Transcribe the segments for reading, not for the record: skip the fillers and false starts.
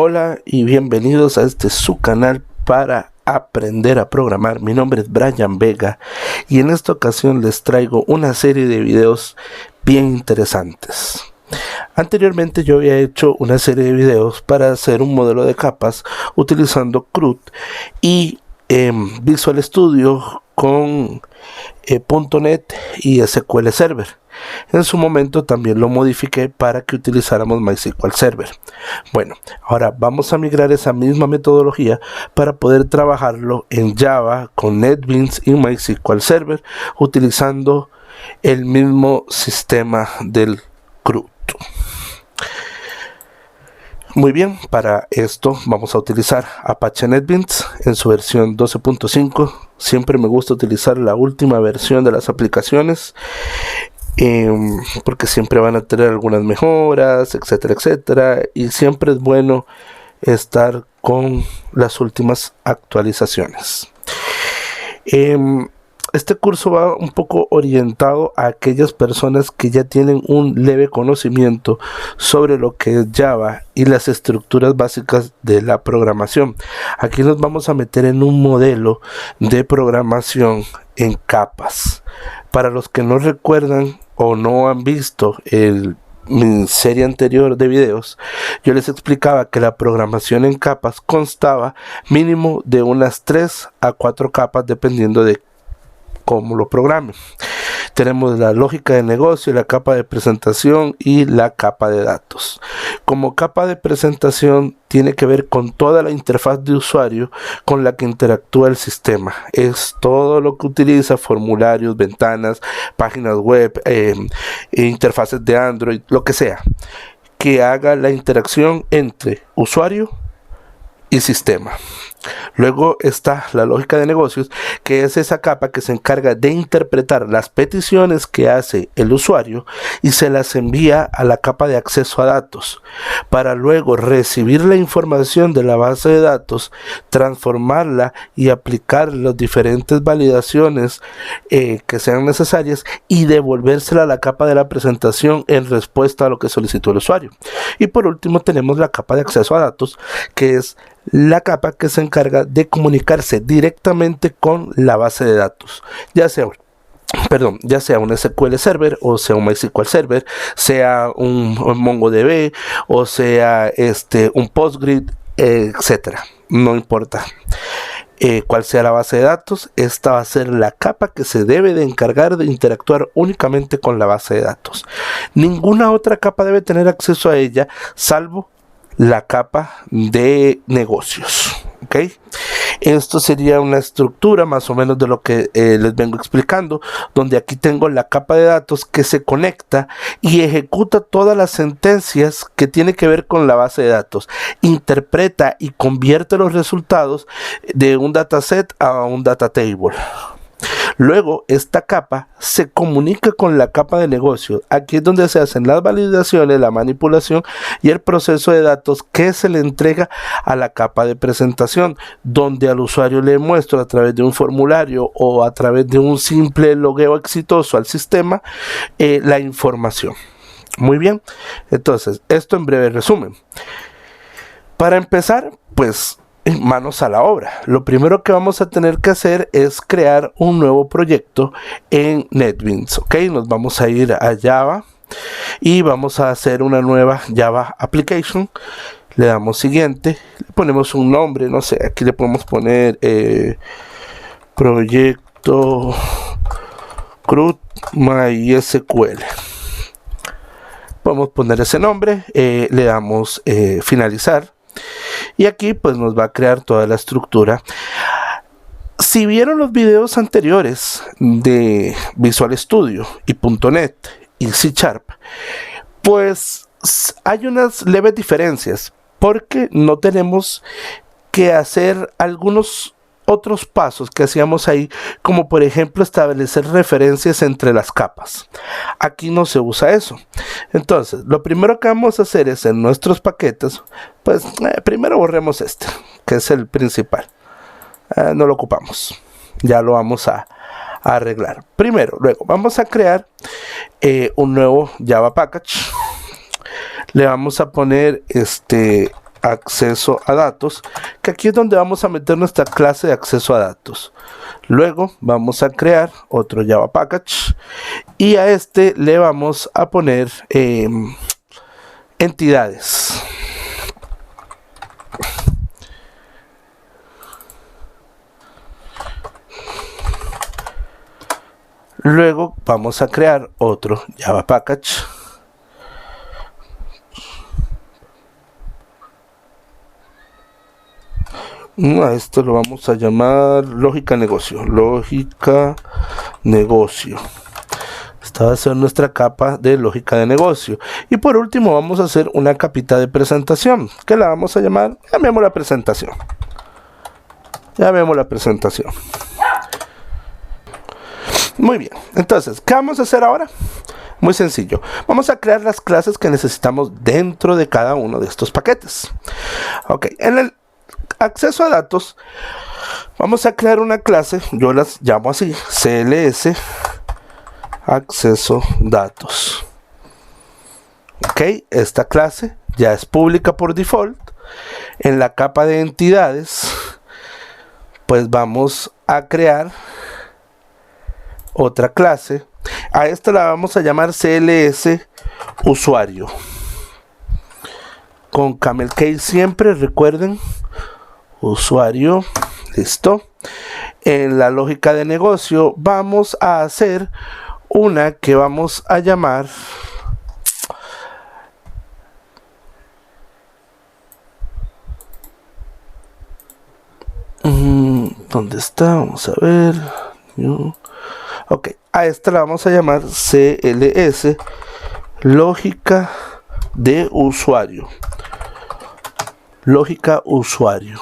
Hola y bienvenidos a este su canal para aprender a programar. Mi nombre es Brian Vega y en esta ocasión les traigo una serie de videos bien interesantes. Anteriormente yo había hecho una serie de videos para hacer un modelo de capas utilizando CRUD y Visual Studio con .NET y SQL Server. En su momento también lo modifiqué para que utilizáramos MySQL Server. Bueno, ahora vamos a migrar esa misma metodología para poder trabajarlo en Java con NetBeans y MySQL Server utilizando el mismo sistema del CRUD. Muy bien, para esto vamos a utilizar Apache NetBeans en su versión 12.5. Siempre me gusta utilizar la última versión de las aplicaciones porque siempre van a tener algunas mejoras, etcétera, etcétera, y siempre es bueno estar con las últimas actualizaciones. Este curso va un poco orientado a aquellas personas que ya tienen un leve conocimiento sobre lo que es Java y las estructuras básicas de la programación. Aquí nos vamos a meter en un modelo de programación en capas. Para los que no recuerdan o no han visto mi serie anterior de videos, yo les explicaba que la programación en capas constaba mínimo de unas 3 a 4 capas dependiendo de cómo lo programe. Tenemos la lógica de negocio, la capa de presentación y la capa de datos. Como capa de presentación tiene que ver con toda la interfaz de usuario con la que interactúa el sistema. Es todo lo que utiliza, formularios, ventanas, páginas web, interfaces de Android, lo que sea, que haga la interacción entre usuario y sistema. Luego está la lógica de negocios, que es esa capa que se encarga de interpretar las peticiones que hace el usuario y se las envía a la capa de acceso a datos para luego recibir la información de la base de datos, transformarla y aplicar las diferentes validaciones que sean necesarias y devolvérsela a la capa de la presentación en respuesta a lo que solicitó el usuario. Y por último tenemos la capa de acceso a datos, que es la capa que se encarga de comunicarse directamente con la base de datos, ya sea un SQL Server o sea un MySQL Server, sea un MongoDB o sea un PostgreSQL, etcétera. No importa cuál sea la base de datos, esta va a ser la capa que se debe de encargar de interactuar únicamente con la base de datos. Ninguna otra capa debe tener acceso a ella, salvo la capa de negocios. ¿Okay? Esto sería una estructura más o menos de lo que les vengo explicando, donde aquí tengo la capa de datos que se conecta y ejecuta todas las sentencias que tiene que ver con la base de datos, interpreta y convierte los resultados de un dataset a un data table. Luego esta capa se comunica con la capa de negocio. Aquí es donde se hacen las validaciones, la manipulación y el proceso de datos que se le entrega a la capa de presentación, donde al usuario le muestro a través de un formulario o a través de un simple logueo exitoso al sistema la información. Muy bien, entonces esto en breve resumen. Para empezar, pues manos a la obra. Lo primero que vamos a tener que hacer es crear un nuevo proyecto en NetBeans. Ok, nos vamos a ir a Java y vamos a hacer una nueva Java application. Le damos siguiente, le ponemos un nombre, no sé, aquí le podemos poner proyecto CRUD MySQL. Podemos poner ese nombre, le damos finalizar. Y aquí pues nos va a crear toda la estructura. Si vieron los videos anteriores de Visual Studio y .NET y C#, pues hay unas leves diferencias porque no tenemos que hacer algunos otros pasos que hacíamos ahí, como por ejemplo establecer referencias entre las capas. Aquí no se usa eso. Entonces lo primero que vamos a hacer es en nuestros paquetes, pues primero borremos que es el principal. No lo ocupamos, ya lo vamos a arreglar primero. Luego vamos a crear un nuevo Java package. Le vamos a poner acceso a datos, que aquí es donde vamos a meter nuestra clase de acceso a datos. Luego vamos a crear otro Java Package y a este le vamos a poner entidades. Luego vamos a crear otro Java Package. A esto lo vamos a llamar lógica negocio. Lógica negocio. Esta va a ser nuestra capa de lógica de negocio. Y por último vamos a hacer una capita de presentación, que la vamos a llamar, llamémosla presentación. Llamémosla presentación. Muy bien, entonces, ¿qué vamos a hacer ahora? Muy sencillo, vamos a crear las clases que necesitamos dentro de cada uno de estos paquetes. Ok, en el acceso a datos, vamos a crear una clase, yo las llamo así, CLS acceso datos. Ok, esta clase ya es pública por default. En la capa de entidades, pues vamos a crear otra clase. A esta la vamos a llamar CLS usuario. Con camel case siempre, recuerden. Usuario, listo. En la lógica de negocio vamos a hacer una que vamos a llamar ¿dónde está? Vamos a ver. Ok, a esta la vamos a llamar CLS lógica de usuario. Lógica usuario.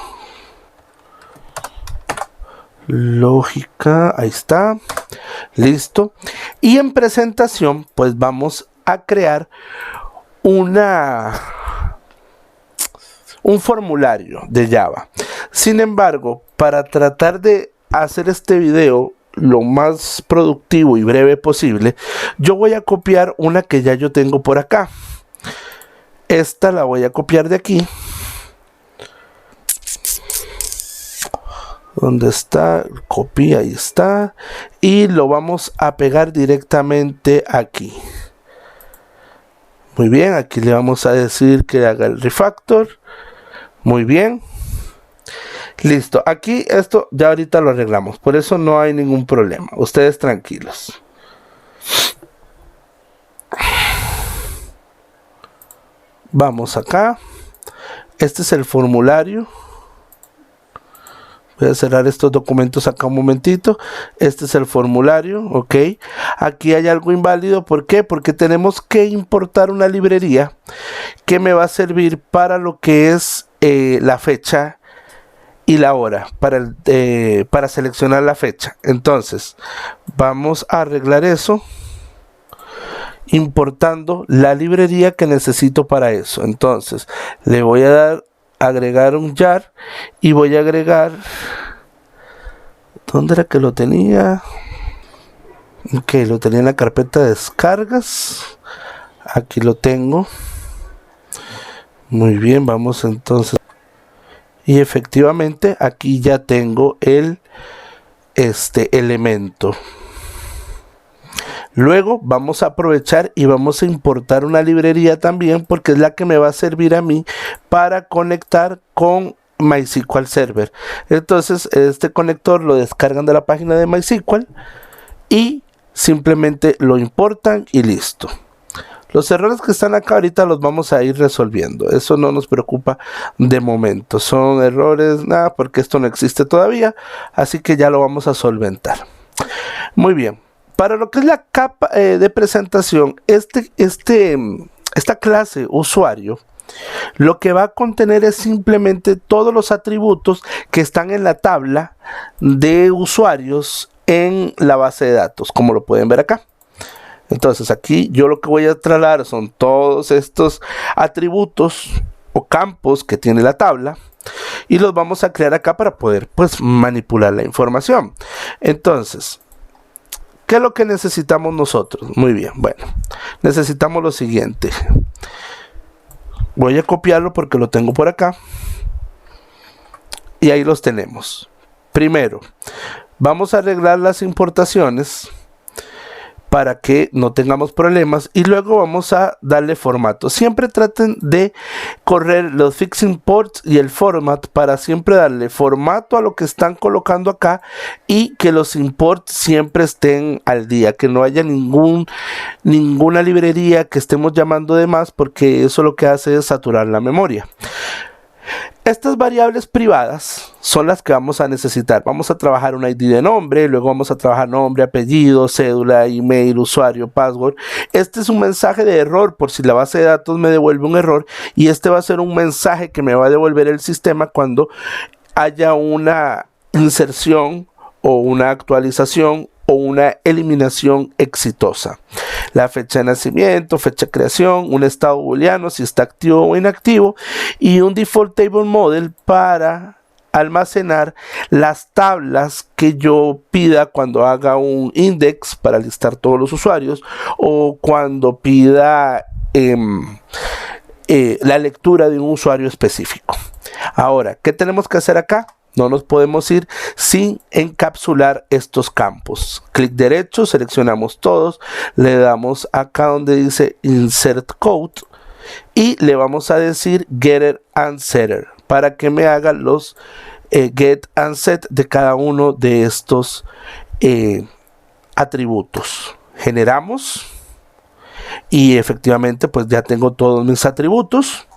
Lógica, ahí está. Listo. Y en presentación, pues vamos a crear un formulario de Java. Sin embargo, para tratar de hacer este video lo más productivo y breve posible, yo voy a copiar una que ya yo tengo por acá. Esta la voy a copiar de aquí. ¿Dónde está? Copia, ahí está. Y lo vamos a pegar directamente aquí. Muy bien, aquí le vamos a decir que haga el refactor. Muy bien. Listo, aquí esto ya ahorita lo arreglamos, por eso no hay ningún problema, ustedes tranquilos. Vamos acá, este es el formulario. Voy a cerrar estos documentos acá un momentito. Este es el formulario, ok. Aquí hay algo inválido, ¿por qué? Porque tenemos que importar una librería que me va a servir para lo que es la fecha y la hora, para seleccionar la fecha. Entonces vamos a arreglar eso importando la librería que necesito para eso. Entonces le voy a dar agregar un jar y voy a agregar, ¿dónde era que lo tenía? Ok, lo tenía en la carpeta de descargas. Aquí lo tengo. Muy bien, vamos entonces. Y efectivamente aquí ya tengo este elemento. Luego vamos a aprovechar y vamos a importar una librería también, porque es la que me va a servir a mí para conectar con MySQL Server. Entonces este conector lo descargan de la página de MySQL y simplemente lo importan y listo. Los errores que están acá ahorita los vamos a ir resolviendo. Eso no nos preocupa de momento. Son errores, nada, porque esto no existe todavía. Así que ya lo vamos a solventar. Muy bien. Para lo que es la capa de presentación, esta clase usuario, lo que va a contener es simplemente todos los atributos que están en la tabla de usuarios en la base de datos, como lo pueden ver acá. Entonces aquí yo lo que voy a trasladar son todos estos atributos o campos que tiene la tabla y los vamos a crear acá para poder pues manipular la información. Entonces, ¿qué es lo que necesitamos nosotros? Muy bien, bueno, necesitamos lo siguiente. Voy a copiarlo porque lo tengo por acá. Y ahí los tenemos. Primero, vamos a arreglar las importaciones para que no tengamos problemas y luego vamos a darle formato. Siempre traten de correr los fix imports y el format para siempre darle formato a lo que están colocando acá y que los imports siempre estén al día, que no haya ninguna librería que estemos llamando de más, porque eso lo que hace es saturar la memoria. Estas variables privadas son las que vamos a necesitar. Vamos a trabajar un ID de nombre, luego vamos a trabajar nombre, apellido, cédula, email, usuario, password. Este es un mensaje de error por si la base de datos me devuelve un error, y este va a ser un mensaje que me va a devolver el sistema cuando haya una inserción o una actualización o una eliminación exitosa. La fecha de nacimiento, fecha de creación, un estado booleano si está activo o inactivo, y un default table model para almacenar las tablas que yo pida cuando haga un index para listar todos los usuarios, o cuando pida la lectura de un usuario específico. Ahora, ¿qué tenemos que hacer acá? No nos podemos ir sin encapsular estos campos. Clic derecho, seleccionamos todos, le damos acá donde dice Insert Code y le vamos a decir Getter and Setter para que me haga los get and set de cada uno de estos atributos. Generamos y efectivamente pues ya tengo todos mis atributos.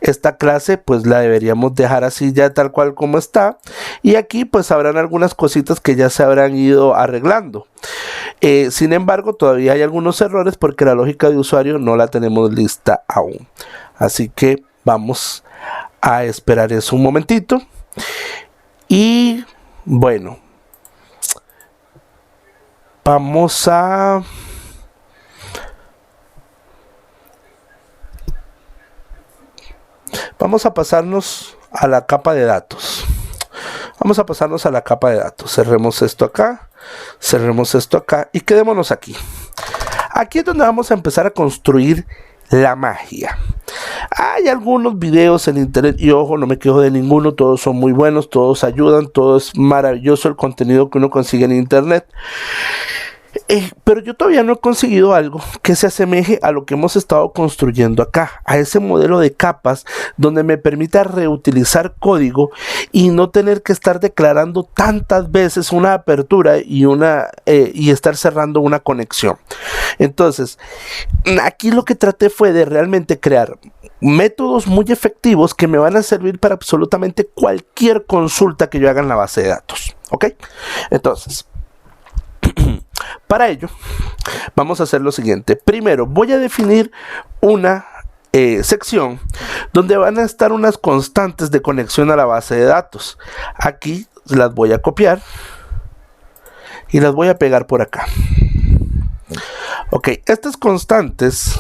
Esta clase pues la deberíamos dejar así ya tal cual como está, y aquí pues habrán algunas cositas que ya se habrán ido arreglando. Sin embargo, todavía hay algunos errores porque la lógica de usuario no la tenemos lista aún, así que vamos a esperar eso un momentito. Y bueno, vamos a pasarnos a la capa de datos. Vamos a pasarnos a la capa de datos. Cerremos esto acá, cerremos esto acá y quedémonos aquí. Aquí es donde vamos a empezar a construir la magia. Hay algunos videos en internet y ojo, no me quejo de ninguno, todos son muy buenos, todos ayudan, todo es maravilloso el contenido que uno consigue en internet. Pero yo todavía no he conseguido algo que se asemeje a lo que hemos estado construyendo acá, a ese modelo de capas donde me permita reutilizar código y no tener que estar declarando tantas veces una apertura y estar cerrando una conexión. Entonces, aquí lo que traté fue de realmente crear métodos muy efectivos que me van a servir para absolutamente cualquier consulta que yo haga en la base de datos. ¿Ok? Entonces, para ello, vamos a hacer lo siguiente. Primero, voy a definir una sección donde van a estar unas constantes de conexión a la base de datos. Aquí las voy a copiar y las voy a pegar por acá. Ok, estas constantes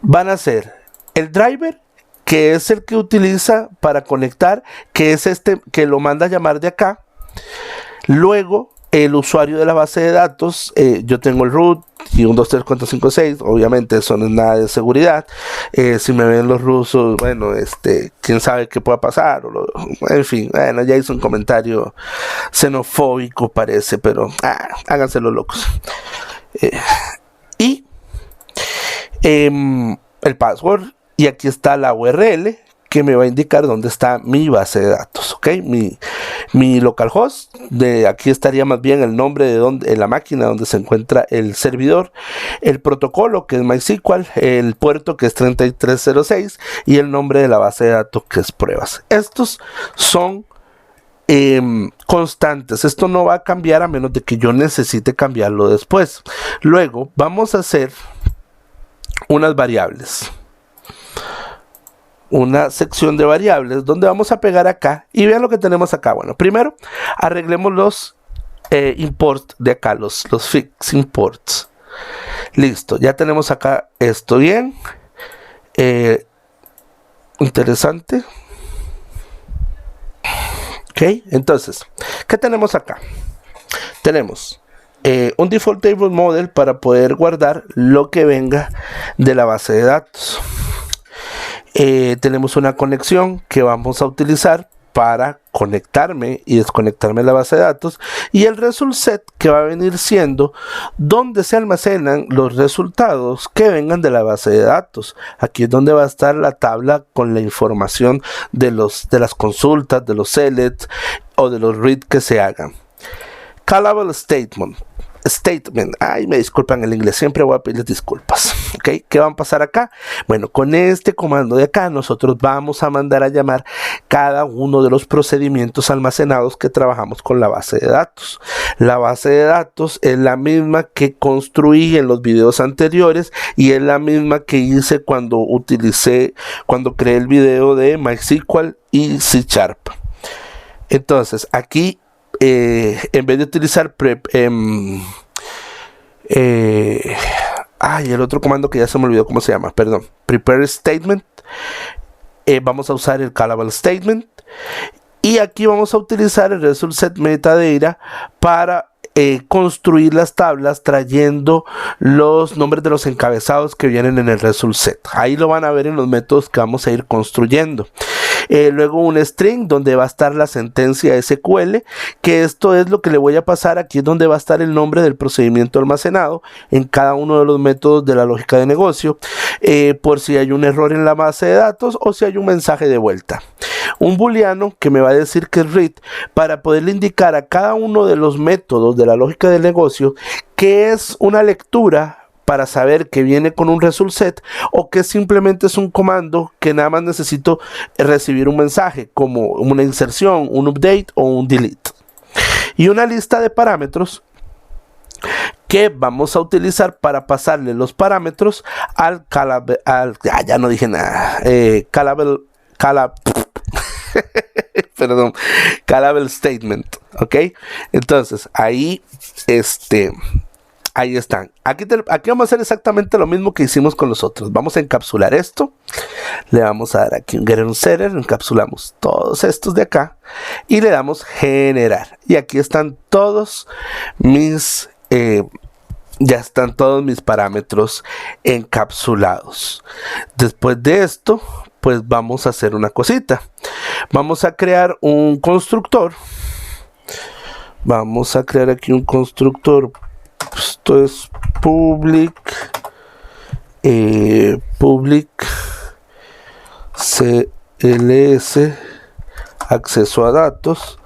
van a ser el driver, que es el que utiliza para conectar, que es este que lo manda a llamar de acá. Luego el usuario de la base de datos, yo tengo el root y 1, 2, 3, 4, 5, 6, obviamente eso no es nada de seguridad. Si me ven los rusos, bueno, quién sabe qué pueda pasar, en fin, bueno, ya hice un comentario xenofóbico parece, pero háganse los locos. Y el password, y aquí está la URL que me va a indicar dónde está mi base de datos, ¿ok? Mi localhost, de aquí estaría más bien el nombre de la máquina donde se encuentra el servidor, el protocolo que es MySQL, el puerto que es 3306 y el nombre de la base de datos que es pruebas. Estos son constantes, esto no va a cambiar a menos de que yo necesite cambiarlo después. Luego vamos a hacer unas variables, una sección de variables donde vamos a pegar acá y vean lo que tenemos acá. Bueno, primero arreglemos los imports de acá, los fix imports. Listo, ya tenemos acá esto bien. Interesante. Ok, entonces, ¿qué tenemos acá? Tenemos un default table model para poder guardar lo que venga de la base de datos. Tenemos una conexión que vamos a utilizar para conectarme y desconectarme de la base de datos, y el result set, que va a venir siendo donde se almacenan los resultados que vengan de la base de datos. Aquí es donde va a estar la tabla con la información de las consultas, de los selects o de los read que se hagan. Callable statement. Ay, me disculpan el inglés, siempre voy a pedirles disculpas. ¿Ok? ¿Qué va a pasar acá? Bueno, con este comando de acá nosotros vamos a mandar a llamar cada uno de los procedimientos almacenados que trabajamos con la base de datos. La base de datos es la misma que construí en los videos anteriores y es la misma que hice cuando creé el video de MySQL y C#. Entonces, aquí en vez de utilizar el otro comando que ya se me olvidó cómo se llama, perdón, prepare statement, vamos a usar el callable statement, y aquí vamos a utilizar el result set metadata para construir las tablas trayendo los nombres de los encabezados que vienen en el result set. Ahí lo van a ver en los métodos que vamos a ir construyendo. Luego un string donde va a estar la sentencia SQL, que esto es lo que le voy a pasar. Aquí es donde va a estar el nombre del procedimiento almacenado en cada uno de los métodos de la lógica de negocio, por si hay un error en la base de datos o si hay un mensaje de vuelta. Un booleano que me va a decir que es read, para poderle indicar a cada uno de los métodos de la lógica del negocio que es una lectura, para saber que viene con un result set, o que simplemente es un comando que nada más necesito recibir un mensaje como una inserción, un update o un delete. Y una lista de parámetros que vamos a utilizar para pasarle los parámetros al callable, callable statement. Ok, entonces ahí están. Aquí vamos a hacer exactamente lo mismo que hicimos con los otros. Vamos a encapsular esto. Le vamos a dar aquí un getter, un setter. Encapsulamos todos estos de acá. Y le damos generar. Y aquí están todos mis... ya están todos mis parámetros encapsulados. Después de esto, pues vamos a hacer una cosita. Vamos a crear un constructor. Vamos a crear aquí un constructor. Esto es public CLS acceso a datos.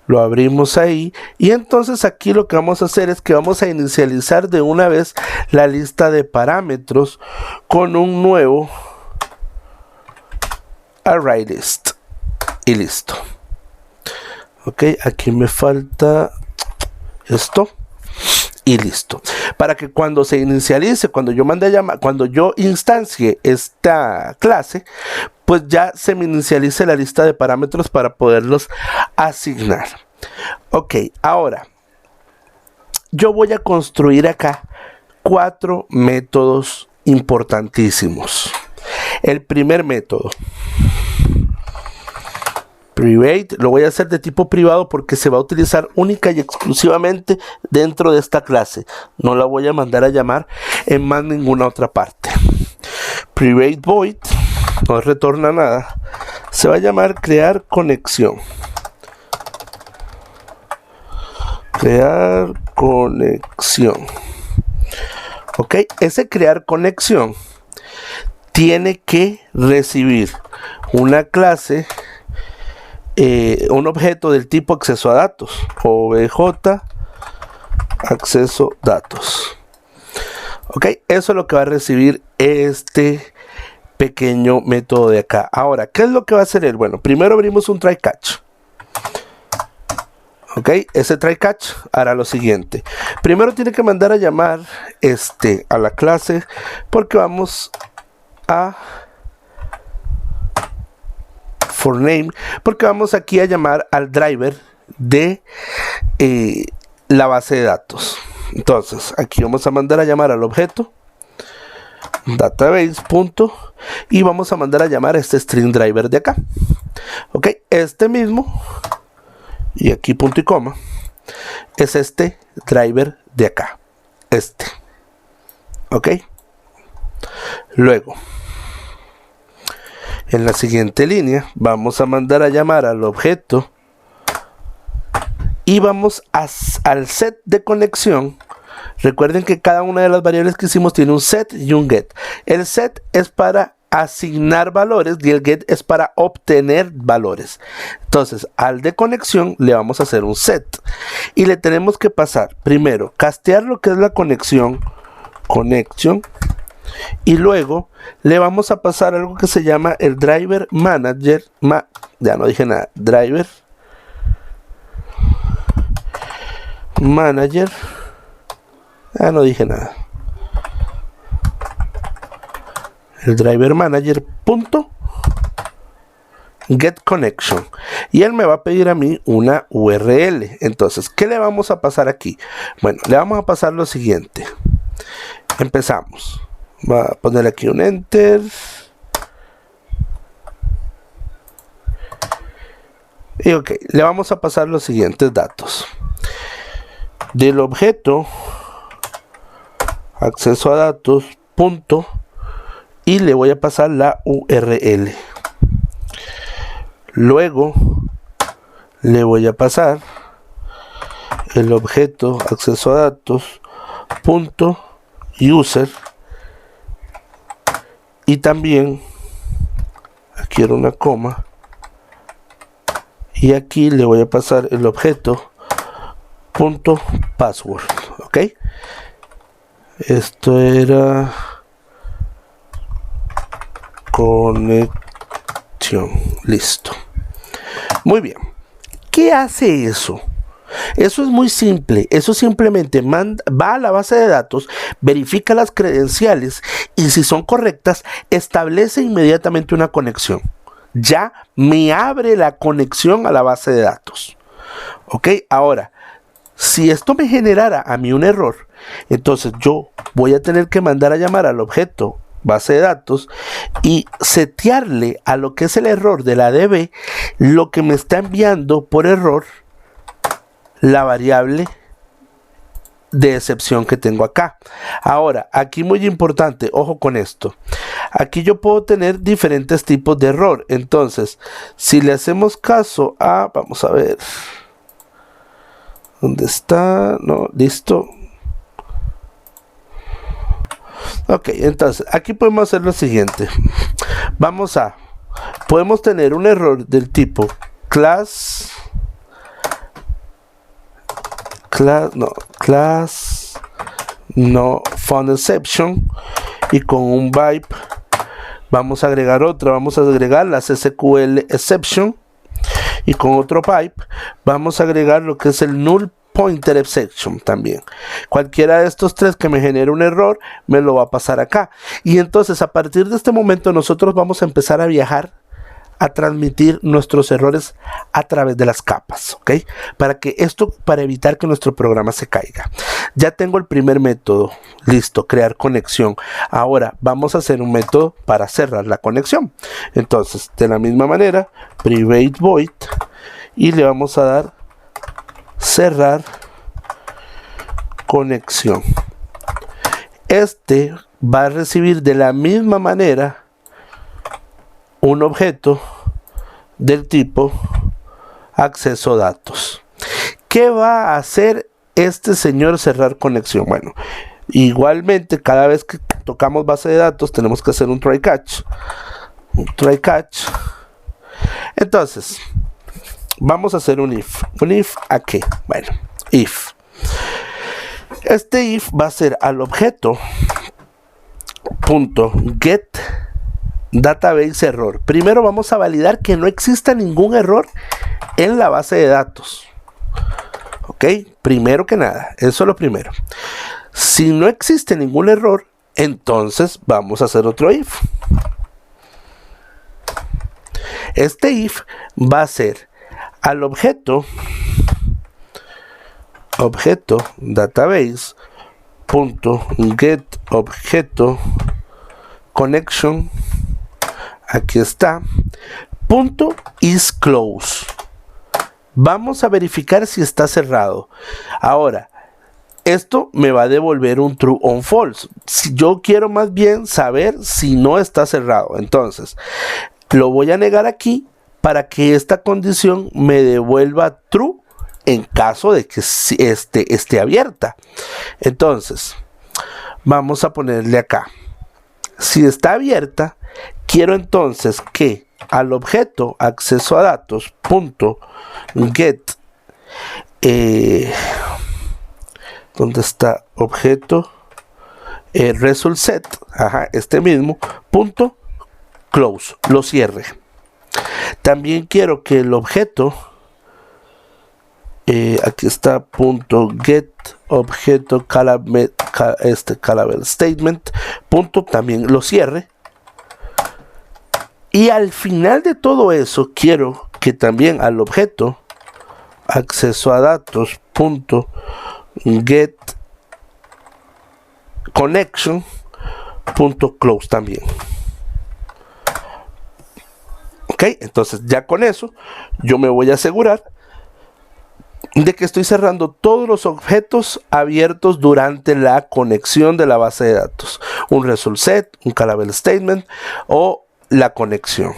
Lo abrimos ahí, y entonces aquí lo que vamos a hacer es que vamos a inicializar de una vez la lista de parámetros con un nuevo array list, y listo. Ok, aquí me falta esto. Y listo, para que cuando se inicialice, cuando yo mande a llamar, cuando yo instancie esta clase, pues ya se me inicialice la lista de parámetros para poderlos asignar. Ok, ahora yo voy a construir acá 4 métodos importantísimos. El primer método, private, lo voy a hacer de tipo privado porque se va a utilizar única y exclusivamente dentro de esta clase. No la voy a mandar a llamar en más ninguna otra parte. Private void, no retorna nada. Se va a llamar crear conexión. Crear conexión. Ok, ese crear conexión tiene que recibir una clase, un objeto del tipo acceso a datos, obj acceso datos. Ok, eso es lo que va a recibir este pequeño método de acá. Ahora, ¿qué es lo que va a hacer él? Bueno, primero abrimos un try catch. Ok, ese try catch hará lo siguiente. Primero tiene que mandar a llamar a la clase, porque vamos a for name, porque vamos aquí a lllamar al driver de la base de datos. Entonces aquí vamos a mandar a llamar al objeto database y vamos a mandar a llamar a este string driver de acá. Ok, este mismo, y aquí punto y coma, es este driver de acá, ok. Luego, en la siguiente línea vamos a mandar a llamar al objeto y vamos al set de conexión. Recuerden que cada una de las variables que hicimos tiene un set y un get. El set es para asignar valores y el get es para obtener valores. Entonces, al de conexión le vamos a hacer un set y le tenemos que pasar primero castear lo que es la conexión, y luego le vamos a pasar algo que se llama el driver manager, ya no dije nada, driver manager, ya no dije nada, el driver manager punto get connection, y él me va a pedir a mí una URL. Entonces, ¿qué le vamos a pasar aquí? Bueno, le vamos a pasar lo siguiente. Empezamos. Va a poner aquí un enter. Y ok, le vamos a pasar los siguientes datos. Del objeto acceso a datos punto, y le voy a pasar la URL. Luego le voy a pasar el objeto acceso a datos punto user, y también aquí era una coma, y aquí le voy a pasar el objeto punto password, ok. Esto era conexión, listo. Muy bien, ¿qué hace eso? Eso es muy simple. Eso simplemente va a la base de datos, verifica las credenciales y si son correctas, establece inmediatamente una conexión. Ya me abre la conexión a la base de datos. Ok, ahora, si esto me generara a mí un error, entonces yo voy a tener que mandar a llamar al objeto base de datos y setearle a lo que es el error de la DB lo que me está enviando por error la variable de excepción que tengo acá. Ahora, aquí muy importante, ojo con esto. Aquí yo puedo tener diferentes tipos de error. Entonces, si le hacemos caso a, vamos a ver, ¿dónde está? No, listo. Ok, entonces, aquí podemos hacer lo siguiente. Podemos tener un error del tipo class no found exception, y con un pipe vamos a agregar otra, vamos a agregar la SQL exception, y con otro pipe vamos a agregar lo que es el null pointer exception también. Cualquiera de estos tres que me genere un error me lo va a pasar acá, y entonces a partir de este momento nosotros vamos a empezar a viajar a transmitir nuestros errores a través de las capas, ¿ok? Para evitar que nuestro programa se caiga. Ya tengo el primer método, listo, crear conexión. Ahora vamos a hacer un método para cerrar la conexión. Entonces, de la misma manera, private void, y le vamos a dar cerrar conexión. Este va a recibir de la misma manera un objeto del tipo acceso a datos. ¿Qué va a hacer este señor cerrar conexión? Bueno, igualmente cada vez que tocamos base de datos tenemos que hacer un try catch. Entonces vamos a hacer un if. ¿Un if a qué? Bueno, if. Este if va a ser al objeto punto get database error. Primero vamos a validar que no exista ningún error en la base de datos. Ok, primero que nada, eso es lo primero. Si no existe ningún error, entonces vamos a hacer otro if. Este if va a ser al objeto database punto get objeto connection, aquí está, punto is close. Vamos a verificar si está cerrado. Ahora, esto me va a devolver un true o un false. Si yo quiero más bien saber si no está cerrado, entonces lo voy a negar aquí para que esta condición me devuelva true en caso de que esté abierta. Entonces vamos a ponerle acá, si está abierta, quiero entonces que al objeto acceso a datos punto get ¿dónde está objeto? Result set, este mismo, punto close, lo cierre. También quiero que el objeto, aquí está, punto get objeto callable statement, punto, también lo cierre. Y al final de todo eso, quiero que también al objeto acceso a datos punto get connection punto close también. Ok, entonces ya con eso yo me voy a asegurar de que estoy cerrando todos los objetos abiertos durante la conexión de la base de datos, un result set, un callable statement o la conexión.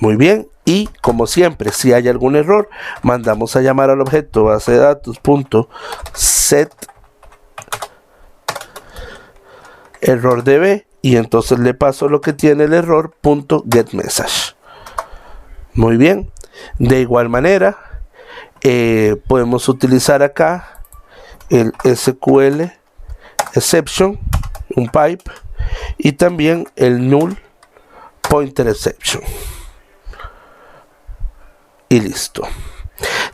Muy bien, y como siempre, si hay algún error, mandamos a llamar al objeto base de datos punto set error db y entonces le paso lo que tiene el error punto get message. Muy bien, de igual manera podemos utilizar acá el SQL exception, un pipe, y también el null pointer exception. Y listo.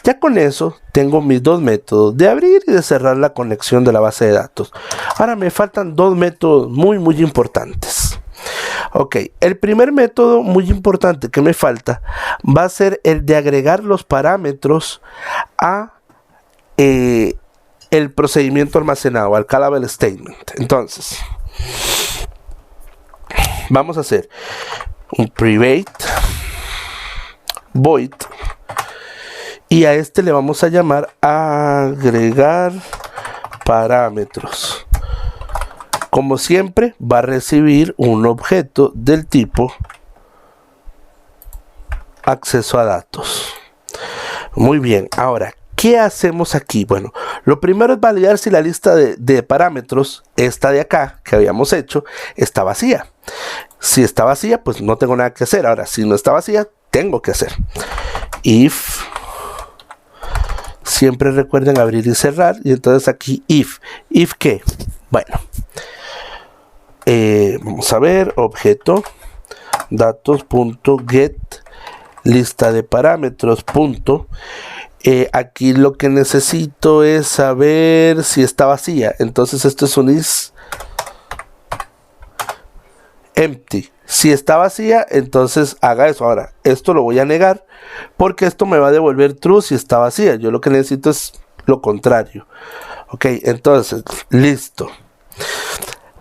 Ya con eso tengo mis dos métodos de abrir y de cerrar la conexión de la base de datos. Ahora me faltan dos métodos muy importantes. Ok, el primer método muy importante que me falta va a ser el de agregar los parámetros a el procedimiento almacenado, al callable statement. Entonces vamos a hacer un private void y a este le vamos a llamar agregar parámetros. Como siempre, va a recibir un objeto del tipo acceso a datos. Muy bien, ahora, ¿qué hacemos aquí? Bueno, lo primero es validar si la lista de parámetros, esta de acá, que habíamos hecho, está vacía. Si está vacía, pues no tengo nada que hacer. Ahora, si no está vacía, tengo que hacer. If, siempre recuerden abrir y cerrar, y entonces aquí if ¿qué? Bueno. Vamos a ver, objeto datos.get lista de parámetros punto. Aquí lo que necesito es saber si está vacía, entonces esto es un is empty. Si está vacía, entonces haga eso. Ahora, esto lo voy a negar porque esto me va a devolver true si está vacía. Yo lo que necesito es lo contrario. Ok, entonces, listo.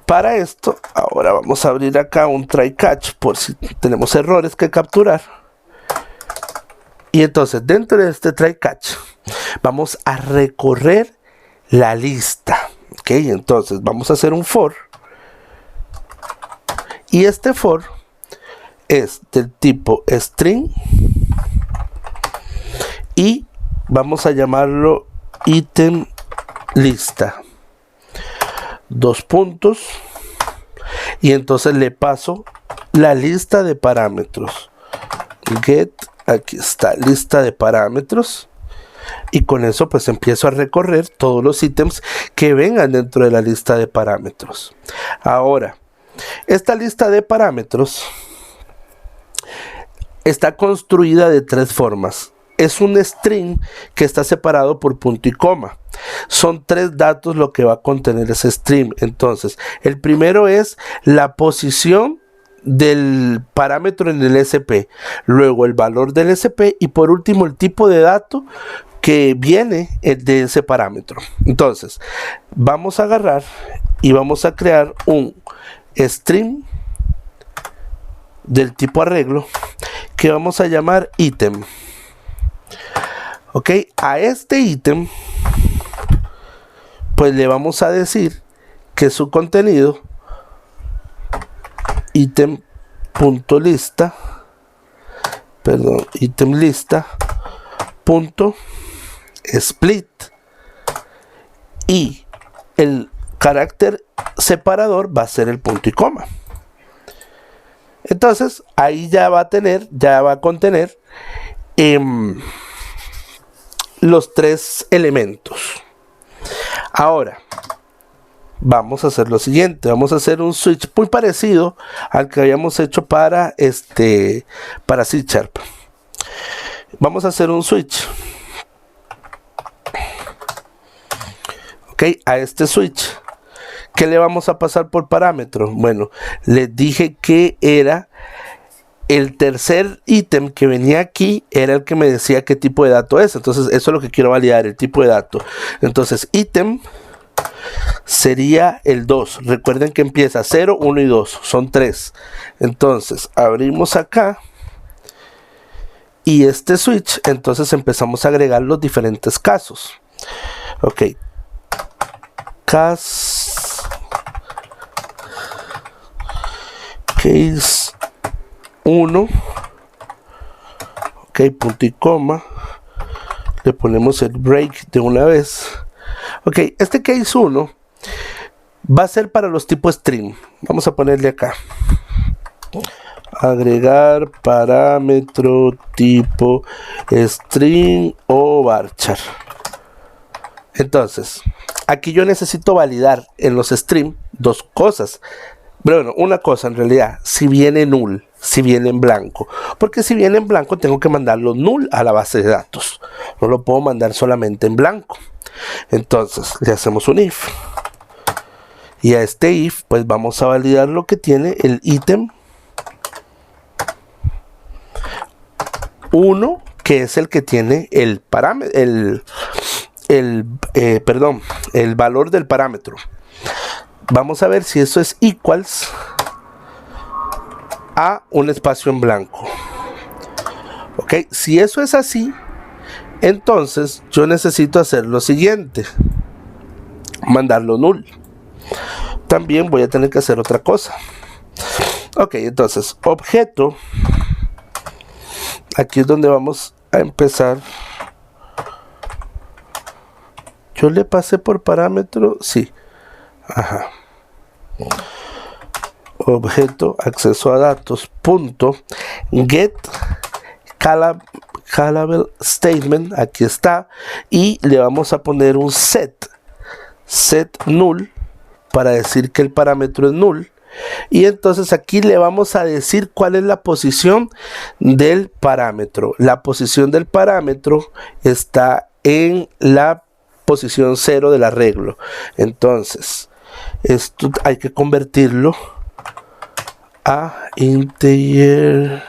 Para esto, ahora vamos a abrir acá un try catch por si tenemos errores que capturar. Y entonces dentro de este try catch vamos a recorrer la lista. Ok, entonces vamos a hacer un for. Y este for es del tipo string. Y vamos a llamarlo item lista. Dos puntos, y entonces le paso la lista de parámetros. Get, aquí está, lista de parámetros, y con eso pues empiezo a recorrer todos los ítems que vengan dentro de la lista de parámetros. Ahora, esta lista de parámetros está construida de tres formas. Es un string que está separado por punto y coma. Son tres datos lo que va a contener ese string. Entonces, el primero es la posición del parámetro en el SP, luego el valor del SP y por último el tipo de dato que viene de ese parámetro. Entonces, vamos a agarrar y vamos a crear un string del tipo arreglo que vamos a llamar ítem. Ok, a este ítem pues le vamos a decir que su contenido item.lista, perdón, itemLista punto split, y el carácter separador va a ser el punto y coma. Entonces ahí ya va a contener los tres elementos. Ahora vamos a hacer lo siguiente, vamos a hacer un switch muy parecido al que habíamos hecho para C#. Vamos a hacer un switch. Ok, a este switch, ¿qué le vamos a pasar por parámetro? Bueno, les dije que era el tercer ítem que venía aquí, era el que me decía qué tipo de dato es. Entonces eso es lo que quiero validar, el tipo de dato. Entonces ítem sería el 2. Recuerden que empieza 0, 1 y 2, son 3. Entonces abrimos acá y este switch, entonces empezamos a agregar los diferentes casos. Ok, case 1, ok, punto y coma, le ponemos el break de una vez. Ok, este case 1 va a ser para los tipos string. Vamos a ponerle acá, agregar parámetro tipo string o varchar. Entonces aquí yo necesito validar en los string dos cosas. Bueno, una cosa en realidad, si viene null, si viene en blanco, porque si viene en blanco tengo que mandarlo null a la base de datos, no lo puedo mandar solamente en blanco. Entonces le hacemos un if, y a este if pues vamos a validar lo que tiene el ítem 1, que es el que tiene el parámetro, el valor del parámetro. Vamos a ver si eso es equals a un espacio en blanco. Ok, si eso es así, entonces yo necesito hacer lo siguiente, mandarlo null. También voy a tener que hacer otra cosa. Ok, entonces objeto, aquí es donde vamos a empezar. Yo le pasé por parámetro, sí. Ajá. Objeto acceso a datos punto get callable statement, aquí está, y le vamos a poner un set null para decir que el parámetro es null. Y entonces aquí le vamos a decir cuál es la posición del parámetro. La posición del parámetro está en la posición 0 del arreglo. Entonces esto hay que convertirlo a integer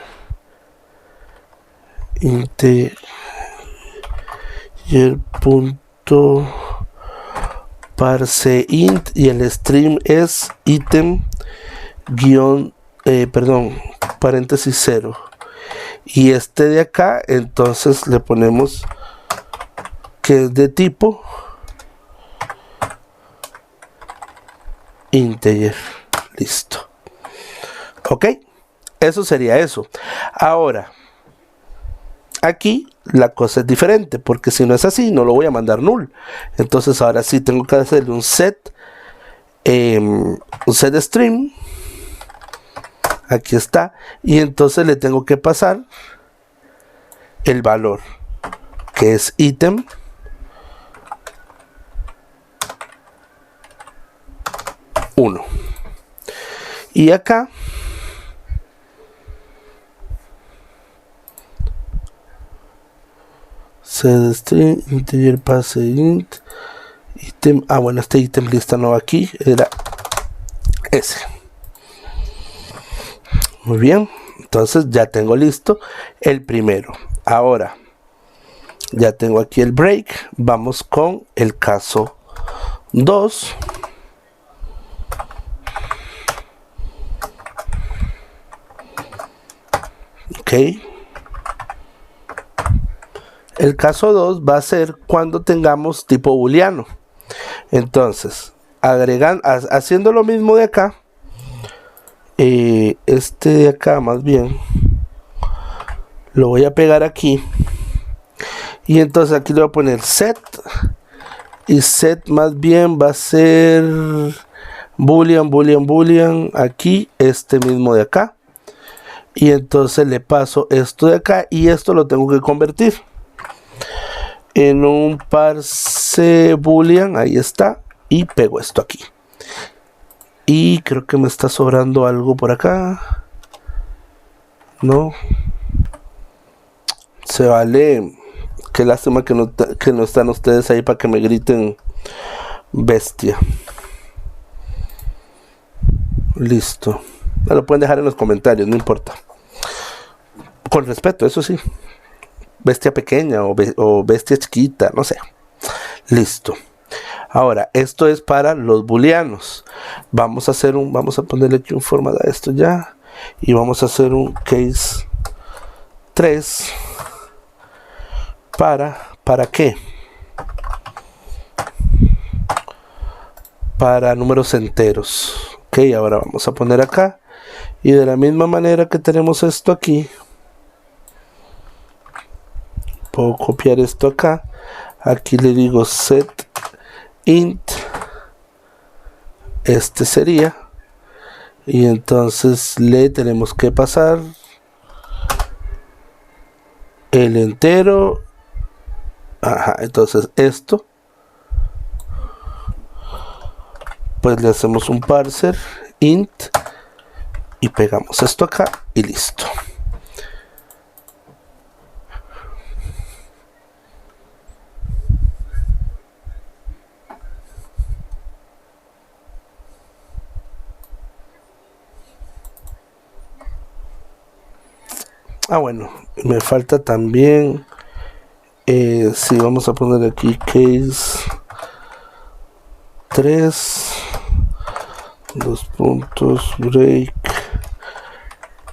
punto parseInt, y el stream es item paréntesis 0, y este de acá entonces le ponemos que es de tipo integer. Listo. Ok, eso sería eso. Ahora aquí la cosa es diferente, porque si no es así no lo voy a mandar null. Entonces ahora sí tengo que hacerle un set string, aquí está, y entonces le tengo que pasar el valor que es ítem uno, y acá setString integer parseInt item, bueno, este ítem lista no va aquí, era ese. Muy bien, entonces ya tengo listo el primero. Ahora ya tengo aquí el break, vamos con el caso 2. Ok, el caso 2 va a ser cuando tengamos tipo booleano. Entonces, haciendo lo mismo de acá, este de acá más bien, lo voy a pegar aquí. Y entonces aquí le voy a poner set. Y set más bien va a ser boolean. Aquí, este mismo de acá. Y entonces le paso esto de acá. Y esto lo tengo que convertir en un parse boolean. Ahí está. Y pego esto aquí. Y creo que me está sobrando algo por acá. No. Se vale. Qué lástima que no están ustedes ahí para que me griten bestia. Listo. Me lo pueden dejar en los comentarios, no importa. Con respeto, eso sí. Bestia pequeña o bestia chiquita, no sé. Listo. Ahora, esto es para los booleanos. Vamos a ponerle aquí un format a esto ya. Y vamos a hacer un case 3. ¿Para qué? Para números enteros. Ok, ahora vamos a poner acá. Y de la misma manera que tenemos esto aquí, puedo copiar esto acá. Aquí le digo set int. Este sería. Y entonces le tenemos que pasar el entero. Ajá, entonces esto, pues le hacemos un parser int y pegamos esto acá y listo. Bueno, me falta también si vamos a poner aquí case 3 dos puntos break,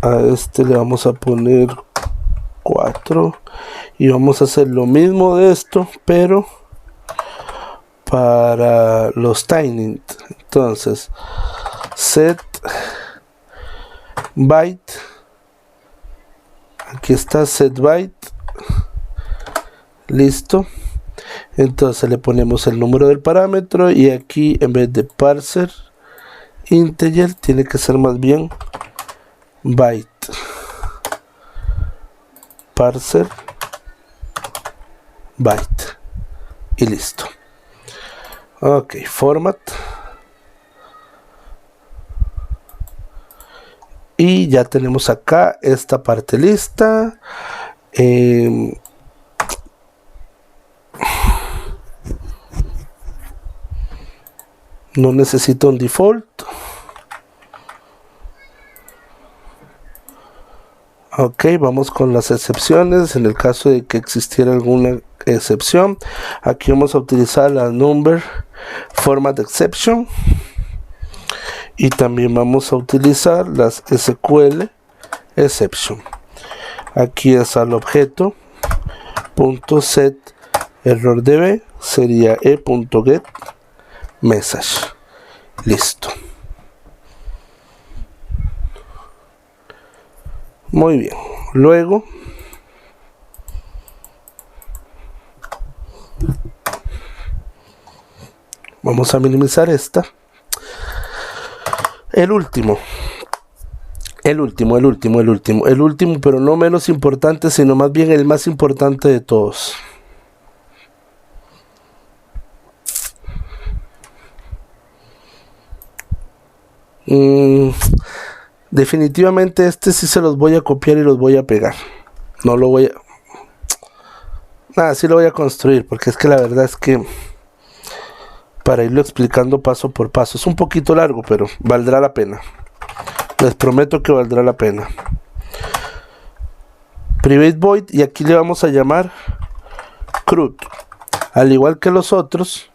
a este le vamos a poner 4 y vamos a hacer lo mismo de esto pero para los tiny. Entonces set byte, aquí está set byte. Listo. Entonces le ponemos el número del parámetro y aquí en vez de parser integer tiene que ser más bien byte. Parser byte. Y listo. Ok, format. Y ya tenemos acá esta parte lista. No necesito un default. Ok, vamos con las excepciones. En el caso de que existiera alguna excepción, aquí vamos a utilizar la number format exception y también vamos a utilizar las SQL exception. Aquí es al objeto punto set error db sería e.get message. Listo. Muy bien. Luego vamos a minimizar esta. El último, pero no menos importante, sino más bien el más importante de todos. Definitivamente este sí se los voy a copiar y los voy a pegar. No lo voy a... Nada, sí lo voy a construir, porque es que la verdad es que para irlo explicando paso por paso es un poquito largo, pero valdrá la pena. Les prometo que valdrá la pena. Private void, y aquí le vamos a llamar CRUD. Al igual que los otros,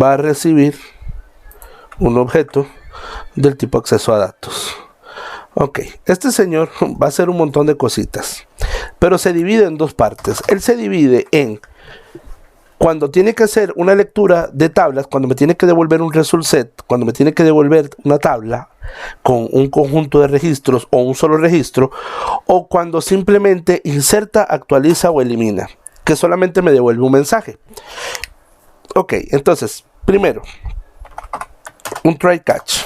va a recibir un objeto del tipo acceso a datos. Ok, este señor va a hacer un montón de cositas, pero se divide en dos partes. Él se divide en cuando tiene que hacer una lectura de tablas, cuando me tiene que devolver un result set, cuando me tiene que devolver una tabla con un conjunto de registros o un solo registro, o cuando simplemente inserta, actualiza o elimina, que solamente me devuelve un mensaje. Ok, entonces, primero, un try catch.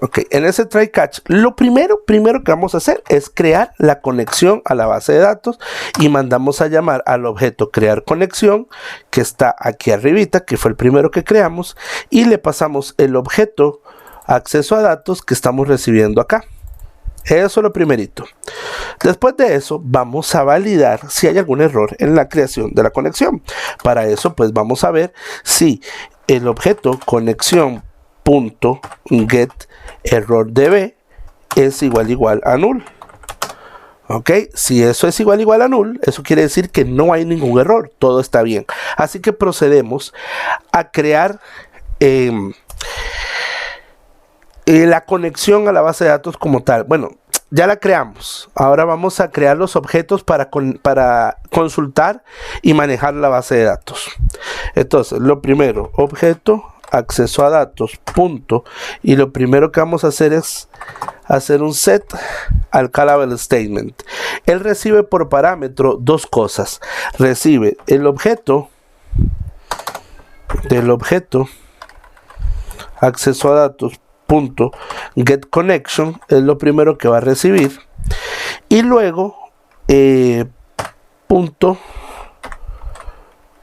Ok, en ese try catch, lo primero que vamos a hacer es crear la conexión a la base de datos y mandamos a llamar al objeto crear conexión, que está aquí arribita, que fue el primero que creamos, y le pasamos el objeto acceso a datos que estamos recibiendo acá. Eso es lo primerito. Después de eso vamos a validar si hay algún error en la creación de la conexión. Para eso pues vamos a ver si el objeto conexión.get error db es igual a null. Ok, si eso es igual a null, eso quiere decir que no hay ningún error, todo está bien. Así que procedemos a crear la conexión a la base de datos como tal. Bueno, ya la creamos. Ahora vamos a crear los objetos para consultar y manejar la base de datos. Entonces, lo primero, objeto acceso a datos, punto, y lo primero que vamos a hacer es hacer un set al callable statement. Él recibe por parámetro dos cosas. Recibe el objeto del objeto acceso a datos punto get connection, es lo primero que va a recibir, y luego punto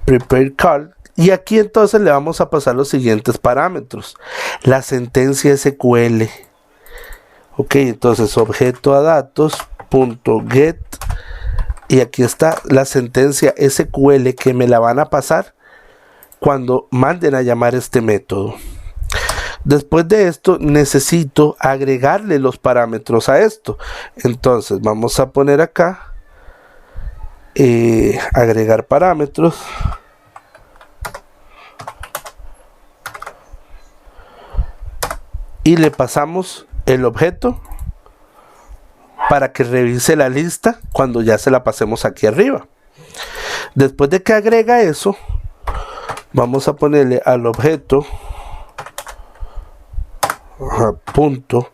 prepare call, y aquí entonces le vamos a pasar los siguientes parámetros: la sentencia SQL. Ok, entonces objeto a datos punto get, y aquí está la sentencia SQL que me la van a pasar cuando manden a llamar este método. Después de esto necesito agregarle los parámetros a esto. Entonces vamos a poner acá agregar parámetros, y le pasamos el objeto para que revise la lista cuando ya se la pasemos aquí arriba. Después de que agrega eso, vamos a ponerle al objeto punto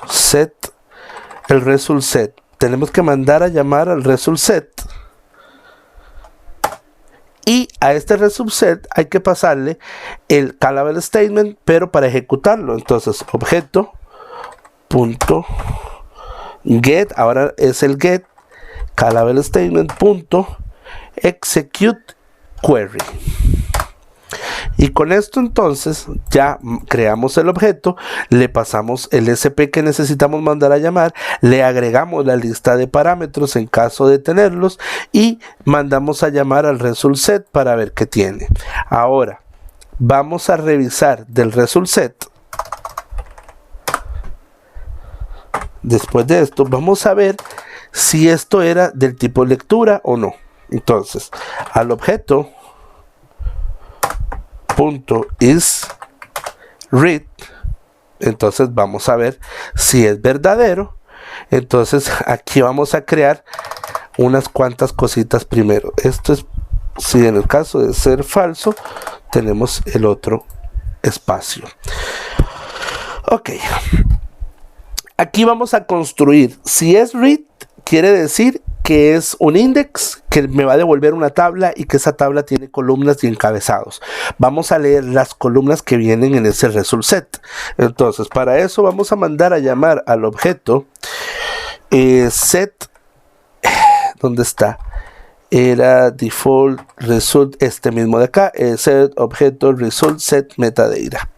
set el result set. Tenemos que mandar a llamar al result set, y a este result set hay que pasarle el callable statement, pero para ejecutarlo. Entonces objeto punto get, ahora es el get callable statement punto execute query. Y con esto entonces ya creamos el objeto, le pasamos el SP que necesitamos mandar a llamar, le agregamos la lista de parámetros en caso de tenerlos, y mandamos a llamar al result set para ver qué tiene. Ahora vamos a revisar del result set. Después de esto vamos a ver si esto era del tipo lectura o no. Entonces al objeto punto is read, entonces vamos a ver si es verdadero. Entonces aquí vamos a crear unas cuantas cositas primero. Esto es si en el caso de ser falso, tenemos el otro espacio. Ok, aquí vamos a construir. Si es read, quiere decir que es un index que me va a devolver una tabla, y que esa tabla tiene columnas y encabezados. Vamos a leer las columnas que vienen en ese result set. Entonces para eso vamos a mandar a llamar al objeto set, ¿dónde está? Era default result, este mismo de acá, set objeto result set metadata.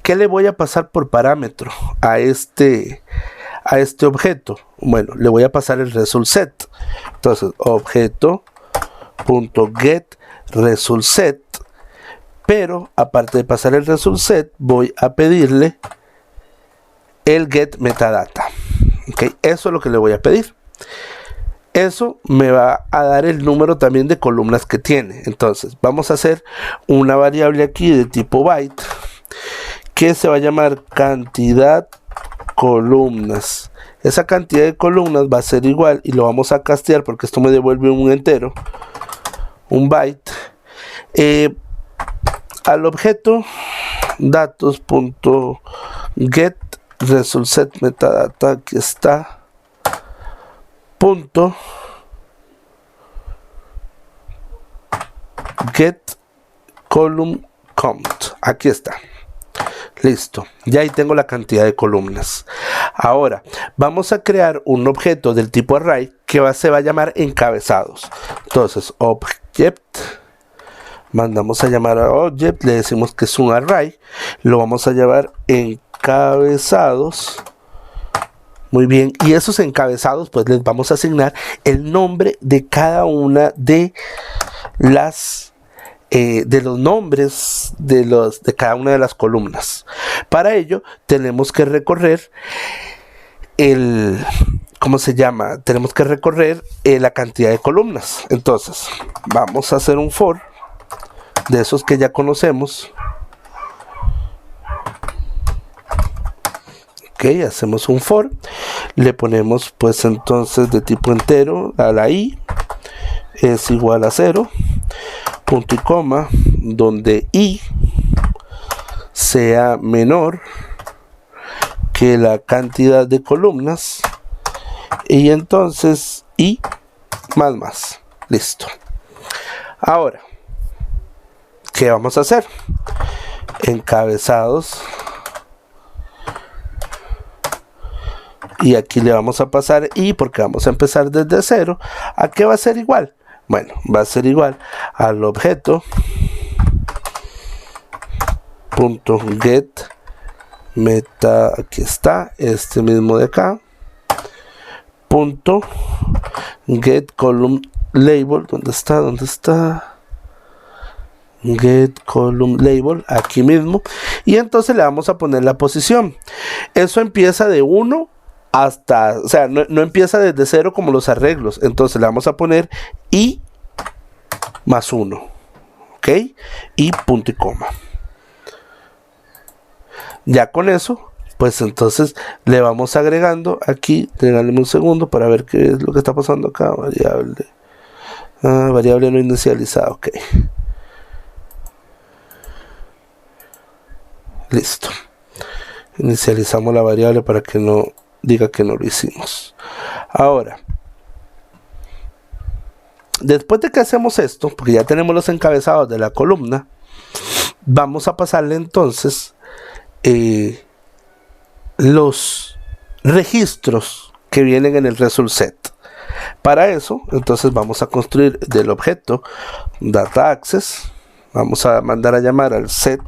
¿Qué le voy a pasar por parámetro a este objeto? Bueno, le voy a pasar el result set. Entonces objeto punto get result set, pero aparte de pasar el result set voy a pedirle el get metadata. Okay, eso es lo que le voy a pedir. Eso me va a dar el número también de columnas que tiene. Entonces vamos a hacer una variable aquí de tipo byte que se va a llamar cantidad columnas. Esa cantidad de columnas va a ser igual, y lo vamos a castear porque esto me devuelve un entero, un byte, al objeto datos.get result set metadata, aquí está, punto get column count, aquí está. Listo, ya ahí tengo la cantidad de columnas. Ahora vamos a crear un objeto del tipo array que se va a llamar encabezados. Entonces object, mandamos a llamar a object, le decimos que es un array, lo vamos a llamar encabezados. Muy bien, y esos encabezados pues les vamos a asignar el nombre de cada una de las de los nombres de cada una de las columnas. Para ello tenemos que recorrer tenemos que recorrer la cantidad de columnas. Entonces vamos a hacer un for de esos que ya conocemos. Ok, hacemos un for, le ponemos pues entonces de tipo entero a la i es igual a 0, punto y coma, donde i sea menor que la cantidad de columnas, y entonces i más. Listo. Ahora, ¿qué vamos a hacer? Encabezados, y aquí le vamos a pasar i porque vamos a empezar desde 0. ¿A qué va a ser igual? Bueno, va a ser igual al objeto punto get meta, aquí está, este mismo de acá, punto get column label, ¿dónde está? Get column label, aquí mismo, y entonces le vamos a poner la posición. Eso empieza de 1 hasta, o sea, no empieza desde 0 como los arreglos. Entonces le vamos a poner i más 1, ok, y punto y coma. Ya con eso pues entonces le vamos agregando aquí, regáleme un segundo para ver qué es lo que está pasando acá. Variable no inicializada, ok, listo. Inicializamos la variable para que no diga que no lo hicimos. Ahora, después de que hacemos esto, porque ya tenemos los encabezados de la columna, vamos a pasarle entonces los registros que vienen en el result set. Para eso, entonces vamos a construir del objeto data access, vamos a mandar a llamar al set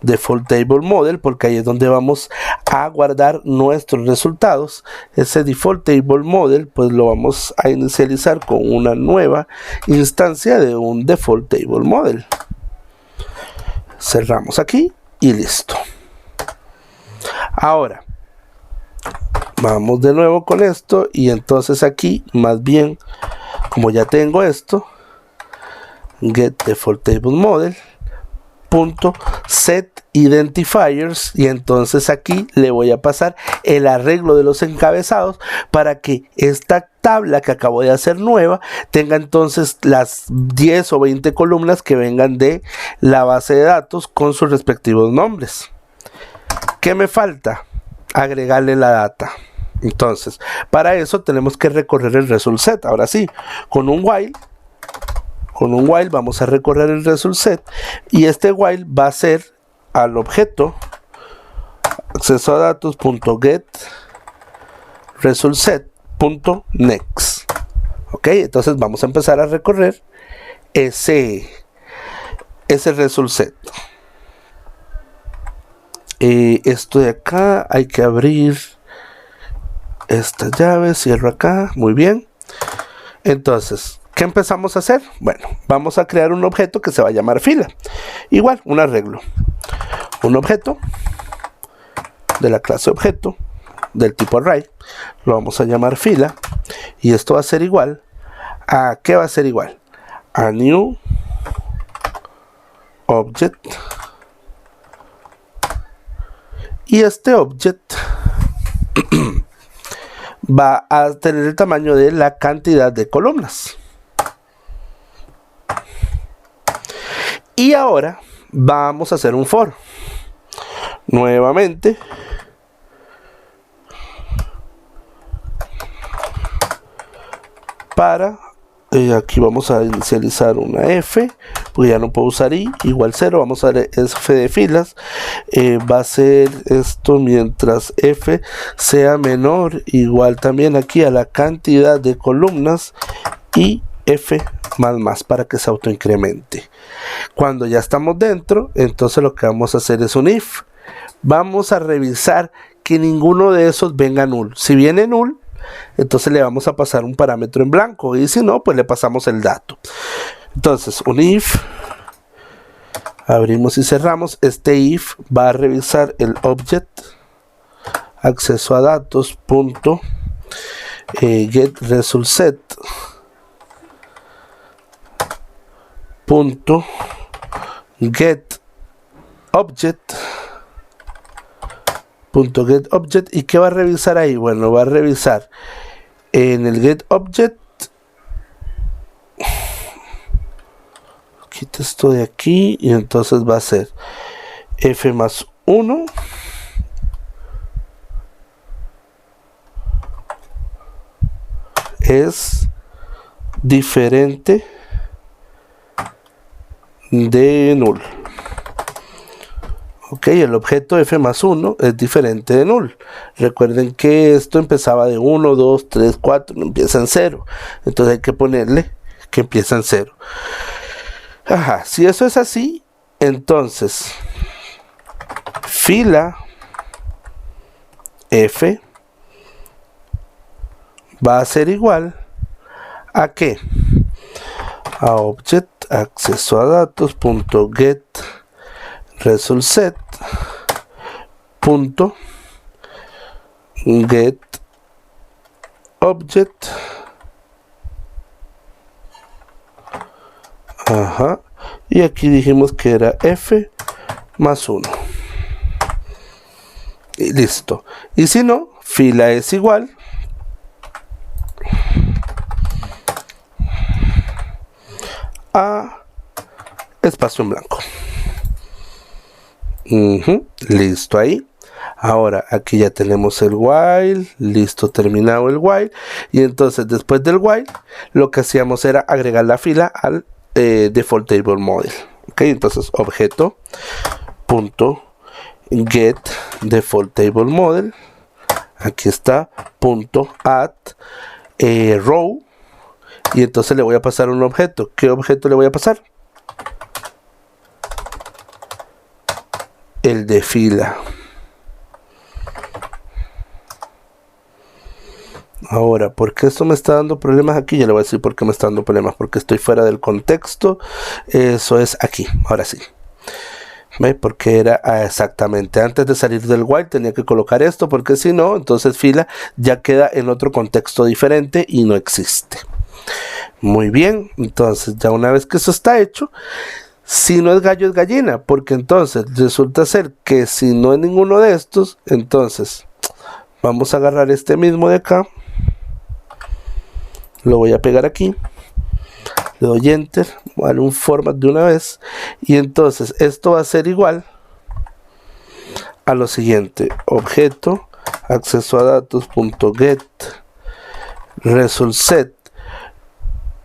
default table model, porque ahí es donde vamos a guardar nuestros resultados. Ese default table model pues lo vamos a inicializar con una nueva instancia de un default table model. Cerramos aquí y listo. Ahora vamos de nuevo con esto, y entonces aquí más bien, como ya tengo esto, get default table model punto set identifiers, y entonces aquí le voy a pasar el arreglo de los encabezados para que esta tabla que acabo de hacer nueva tenga entonces las 10 o 20 columnas que vengan de la base de datos con sus respectivos nombres. ¿Qué me falta? Agregarle la data. Entonces para eso tenemos que recorrer el result set. Ahora sí, con un while vamos a recorrer el result set, y este while va a ser al objeto acceso a datos.get result set.next. ok, entonces vamos a empezar a recorrer ese result set. Esto de acá hay que abrir esta llave, cierro acá, muy bien. Entonces, ¿qué empezamos a hacer? Bueno, vamos a crear un objeto que se va a llamar fila. Igual, un arreglo. Un objeto de la clase objeto del tipo array. Lo vamos a llamar fila. Y esto va a ser igual a... ¿qué va a ser igual? A new object. Y este object va a tener el tamaño de la cantidad de columnas. Y ahora vamos a hacer un for. Nuevamente, para aquí vamos a inicializar una f, porque ya no puedo usar i, igual 0, vamos a dar f de filas, va a ser esto mientras f sea menor, igual también aquí a la cantidad de columnas, y f más para que se autoincremente. Cuando ya estamos dentro, entonces lo que vamos a hacer es un if. Vamos a revisar que ninguno de esos venga null. Si viene null, entonces le vamos a pasar un parámetro en blanco, y si no, pues le pasamos el dato. Entonces un if, abrimos y cerramos. Este if va a revisar el object acceso a datos punto get result set punto get object ¿y qué va a revisar ahí? Bueno, va a revisar en el get object, quita esto de aquí, y entonces va a ser f más 1 es diferente de null. Ok, el objeto f más 1 es diferente de null. Recuerden que esto empezaba de 1, 2, 3, 4, no empieza en 0. Entonces hay que ponerle que empieza en 0. Ajá, si eso es así, entonces fila f va a ser igual a ¿qué? A object acceso a datos punto get result set punto get object, ajá, y aquí dijimos que era f más 1 y listo. Y si no, fila es igual a espacio en blanco. Listo ahí. Ahora aquí ya tenemos el while, listo, terminado el while. Y entonces después del while lo que hacíamos era agregar la fila al default table model. Ok, entonces objeto punto get default table model, aquí está, punto add row, y entonces le voy a pasar un objeto. ¿Qué objeto le voy a pasar? El de fila. Ahora, ¿por qué esto me está dando problemas aquí? Ya le voy a decir por qué me está dando problemas, porque estoy fuera del contexto. Eso es aquí, ahora sí. ¿Ve? Porque era exactamente antes de salir del while tenía que colocar esto, porque si no, entonces fila ya queda en otro contexto diferente y no existe. Muy bien, entonces ya una vez que eso está hecho, si no es gallo es gallina, porque entonces resulta ser que si no es ninguno de estos, entonces vamos a agarrar este mismo de acá, lo voy a pegar aquí, le doy enter, voy a darle un format de una vez, y entonces esto va a ser igual a lo siguiente: objeto acceso a datos punto get result set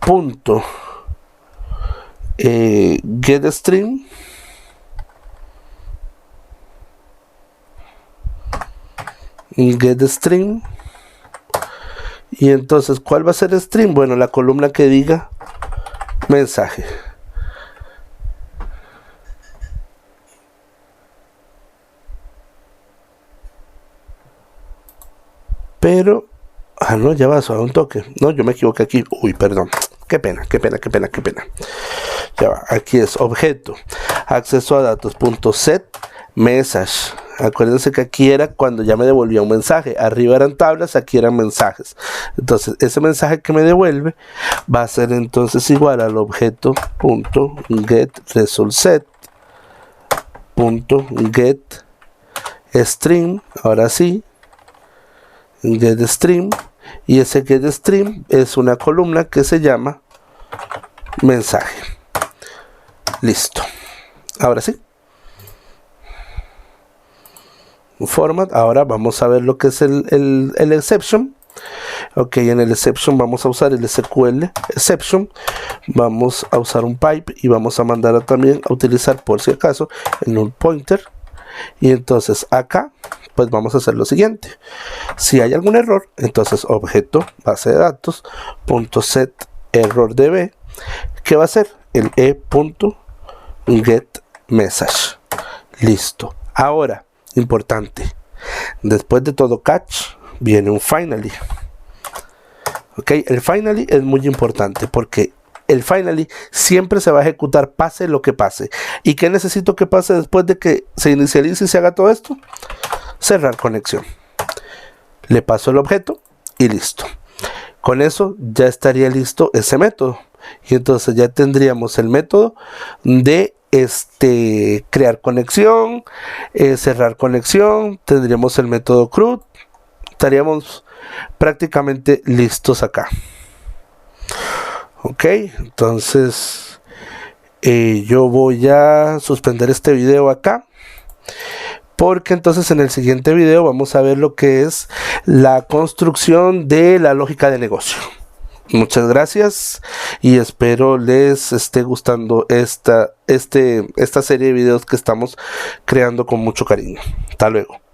punto get string y entonces ¿cuál va a ser string? Bueno, la columna que diga mensaje. Pero no, ya va, suave un toque. No, yo me equivoqué aquí. Uy, perdón. Qué pena. Ya va, aquí es objeto acceso a datos punto set message. Acuérdense que aquí era cuando ya me devolvía un mensaje. Arriba eran tablas, aquí eran mensajes. Entonces ese mensaje que me devuelve va a ser entonces igual al objeto punto get result set punto get string, ahora sí, getString, y ese getString es una columna que se llama mensaje. Listo. Ahora sí. Format. Ahora vamos a ver lo que es el exception. Ok, en el exception vamos a usar el SQL exception. Vamos a usar un pipe y vamos a mandar también a utilizar, por si acaso, el null pointer. Y entonces acá pues vamos a hacer lo siguiente: si hay algún error, entonces objeto base de datos .set error_db, ¿qué va a hacer? El e.getMessage. Listo. Ahora, importante, después de todo catch viene un finally. Ok, el finally es muy importante porque el finally siempre se va a ejecutar pase lo que pase. ¿Y qué necesito que pase después de que se inicialice y se haga todo esto? Cerrar conexión. Le paso el objeto y listo. Con eso ya estaría listo ese método. Y entonces ya tendríamos el método de crear conexión, cerrar conexión. Tendríamos el método CRUD. Estaríamos prácticamente listos acá. Ok, entonces yo voy a suspender este video acá, porque entonces en el siguiente video vamos a ver lo que es la construcción de la lógica de negocio. Muchas gracias y espero les esté gustando esta serie de videos que estamos creando con mucho cariño. Hasta luego.